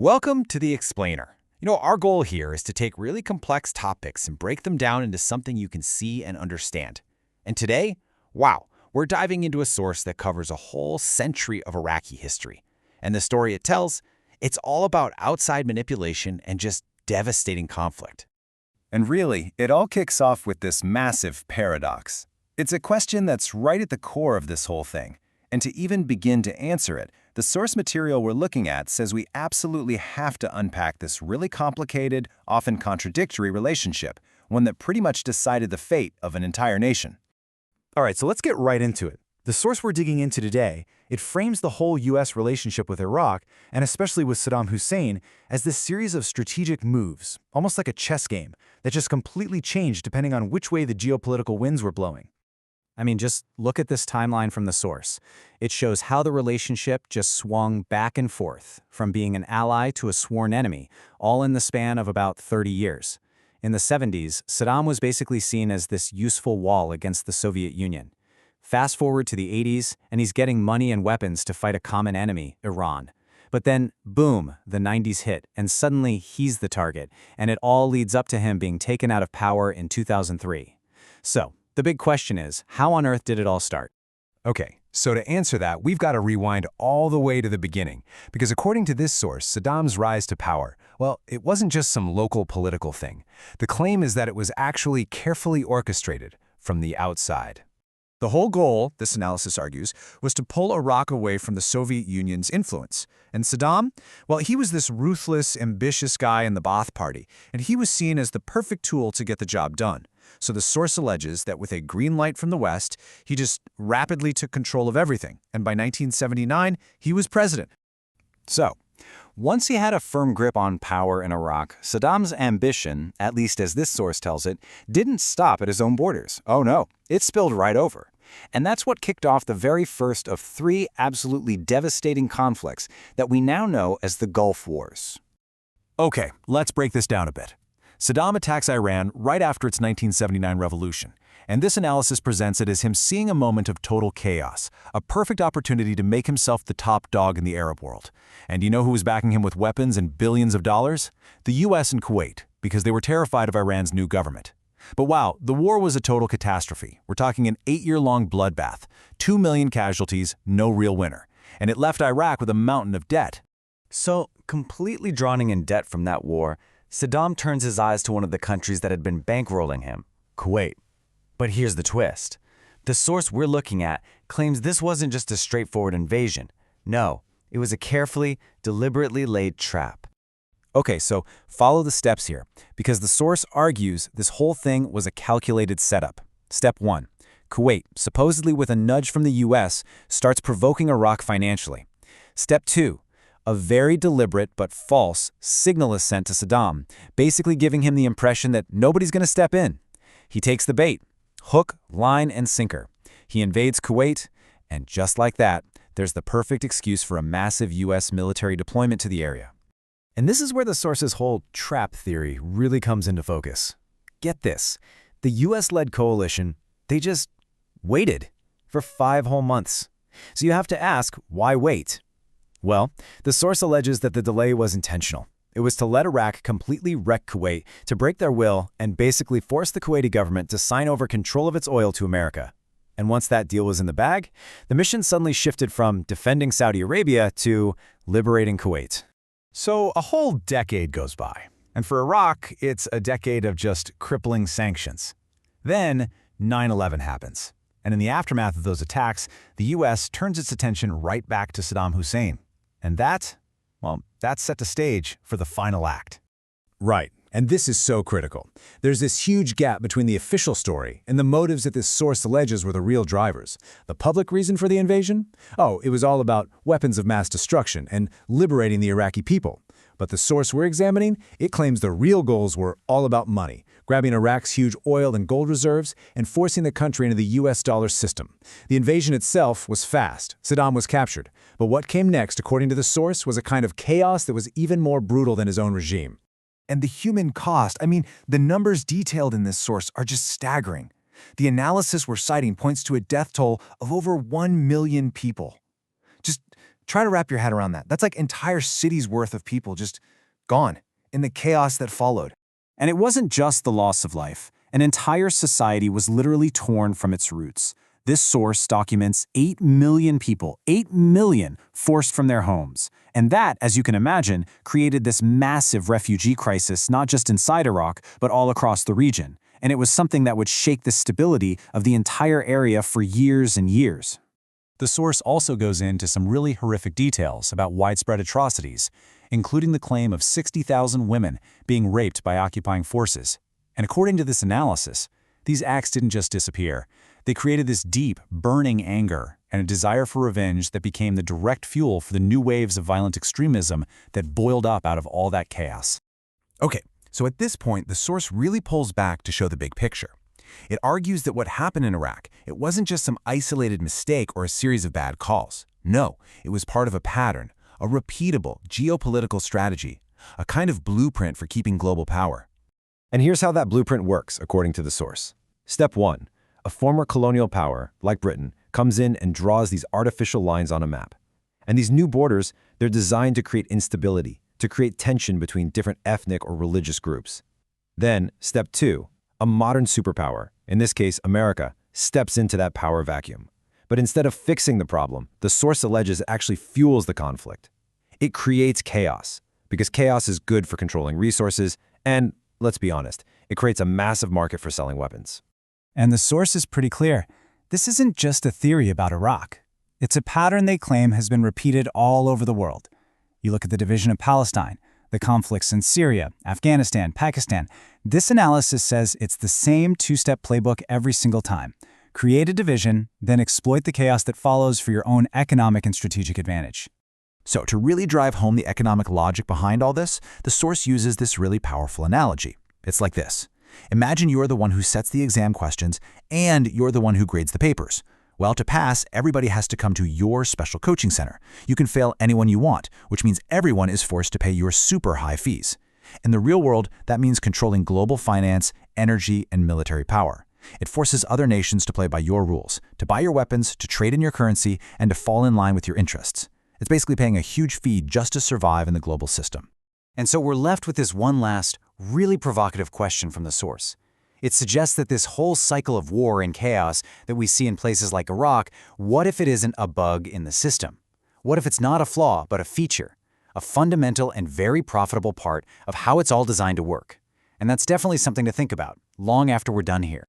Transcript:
Welcome to The Explainer. Our goal here is to take really complex topics and break them down into something you can see and understand. And today, wow, we're diving into a source that covers a whole century of Iraqi history. And the story it tells, it's all about outside manipulation and just devastating conflict. And really, it all kicks off with this massive paradox. It's a question that's right at the core of this whole thing. And to even begin to answer it, the source material we're looking at says we absolutely have to unpack this really complicated, often contradictory relationship, one that pretty much decided the fate of an entire nation. All right, so let's get right into it. The source we're digging into today, it frames the whole U.S. relationship with Iraq, and especially with Saddam Hussein, as this series of strategic moves, almost like a chess game, that just completely changed depending on which way the geopolitical winds were blowing. I mean, just look at this timeline from the source. It shows how the relationship just swung back and forth, from being an ally to a sworn enemy, all in the span of about 30 years. In the 70s, Saddam was basically seen as this useful wall against the Soviet Union. Fast forward to the 80s, and he's getting money and weapons to fight a common enemy, Iran. But then, boom, the 90s hit, and suddenly he's the target, and it all leads up to him being taken out of power in 2003. So, the big question is, how on earth did it all start? Okay, so to answer that, we've got to rewind all the way to the beginning, because according to this source, Saddam's rise to power, well, it wasn't just some local political thing. The claim is that it was actually carefully orchestrated from the outside. The whole goal, this analysis argues, was to pull Iraq away from the Soviet Union's influence. And Saddam, well, he was this ruthless, ambitious guy in the Ba'ath Party, and he was seen as the perfect tool to get the job done. So the source alleges that with a green light from the West, he just rapidly took control of everything, and by 1979, he was president. So, once he had a firm grip on power in Iraq, Saddam's ambition, at least as this source tells it, didn't stop at his own borders. Oh no, it spilled right over. And that's what kicked off the very first of three absolutely devastating conflicts that we now know as the Gulf Wars. Okay, let's break this down a bit. Saddam attacks Iran right after its 1979 revolution, and this analysis presents it as him seeing a moment of total chaos, a perfect opportunity to make himself the top dog in the Arab world. And you know who was backing him with weapons and billions of dollars? The US and Kuwait, because they were terrified of Iran's new government. But wow, the war was a total catastrophe. We're talking an 8-year-long bloodbath, 2 million casualties, no real winner. And it left Iraq with a mountain of debt. So, completely drowning in debt from that war, Saddam turns his eyes to one of the countries that had been bankrolling him, Kuwait. But here's the twist. The source we're looking at claims this wasn't just a straightforward invasion. No, it was a carefully, deliberately laid trap. Okay, so follow the steps here, because the source argues this whole thing was a calculated setup. Step 1. Kuwait, supposedly with a nudge from the US, starts provoking Iraq financially. Step 2. A very deliberate but false signal is sent to Saddam, basically giving him the impression that nobody's going to step in. He takes the bait, hook, line, and sinker. He invades Kuwait, and just like that, there's the perfect excuse for a massive US military deployment to the area. And this is where the source's whole trap theory really comes into focus. Get this, the US-led coalition, they just waited for 5 whole months. So you have to ask, why wait? Well, the source alleges that the delay was intentional. It was to let Iraq completely wreck Kuwait, to break their will, and basically force the Kuwaiti government to sign over control of its oil to America. And once that deal was in the bag, the mission suddenly shifted from defending Saudi Arabia to liberating Kuwait. So a whole decade goes by, and for Iraq, it's a decade of just crippling sanctions. Then 9/11 happens, and in the aftermath of those attacks, the US turns its attention right back to Saddam Hussein. And that set the stage for the final act. Right, and this is so critical. There's this huge gap between the official story and the motives that this source alleges were the real drivers. The public reason for the invasion? Oh, it was all about weapons of mass destruction and liberating the Iraqi people. But the source we're examining, it claims the real goals were all about money, grabbing Iraq's huge oil and gold reserves and forcing the country into the US dollar system. The invasion itself was fast. Saddam was captured. But what came next, according to the source, was a kind of chaos that was even more brutal than his own regime. And the human cost, the numbers detailed in this source are just staggering. The analysis we're citing points to a death toll of over 1 million people. Just Try to wrap your head around that. That's like entire cities worth of people just gone in the chaos that followed. And it wasn't just the loss of life. An entire society was literally torn from its roots. This source documents 8 million people, 8 million, forced from their homes. And that, as you can imagine, created this massive refugee crisis not just inside Iraq, but all across the region. And it was something that would shake the stability of the entire area for years and years. The source also goes into some really horrific details about widespread atrocities, including the claim of 60,000 women being raped by occupying forces. And according to this analysis, these acts didn't just disappear. They created this deep, burning anger and a desire for revenge that became the direct fuel for the new waves of violent extremism that boiled up out of all that chaos. Okay, so at this point, the source really pulls back to show the big picture. It argues that what happened in Iraq, it wasn't just some isolated mistake or a series of bad calls. No, it was part of a pattern, a repeatable geopolitical strategy, a kind of blueprint for keeping global power. And here's how that blueprint works, according to the source. Step 1. A former colonial power, like Britain, comes in and draws these artificial lines on a map. And these new borders, they're designed to create instability, to create tension between different ethnic or religious groups. Then, step 2. A modern superpower, in this case America, steps into that power vacuum. But instead of fixing the problem, the source alleges it actually fuels the conflict. It creates chaos, because chaos is good for controlling resources, and, let's be honest, it creates a massive market for selling weapons. And the source is pretty clear. This isn't just a theory about Iraq. It's a pattern they claim has been repeated all over the world. You look at the division of Palestine, the conflicts in Syria, Afghanistan, Pakistan. This analysis says it's the same two-step playbook every single time. Create a division, then exploit the chaos that follows for your own economic and strategic advantage. So to really drive home the economic logic behind all this, the source uses this really powerful analogy. It's like this. Imagine you're the one who sets the exam questions and you're the one who grades the papers. Well, to pass, everybody has to come to your special coaching center. You can fail anyone you want, which means everyone is forced to pay your super high fees. In the real world, that means controlling global finance, energy, and military power. It forces other nations to play by your rules, to buy your weapons, to trade in your currency, and to fall in line with your interests. It's basically paying a huge fee just to survive in the global system. And so we're left with this one last, really provocative question from the source. It suggests that this whole cycle of war and chaos that we see in places like Iraq, what if it isn't a bug in the system? What if it's not a flaw, but a feature? A fundamental and very profitable part of how it's all designed to work. And that's definitely something to think about, long after we're done here.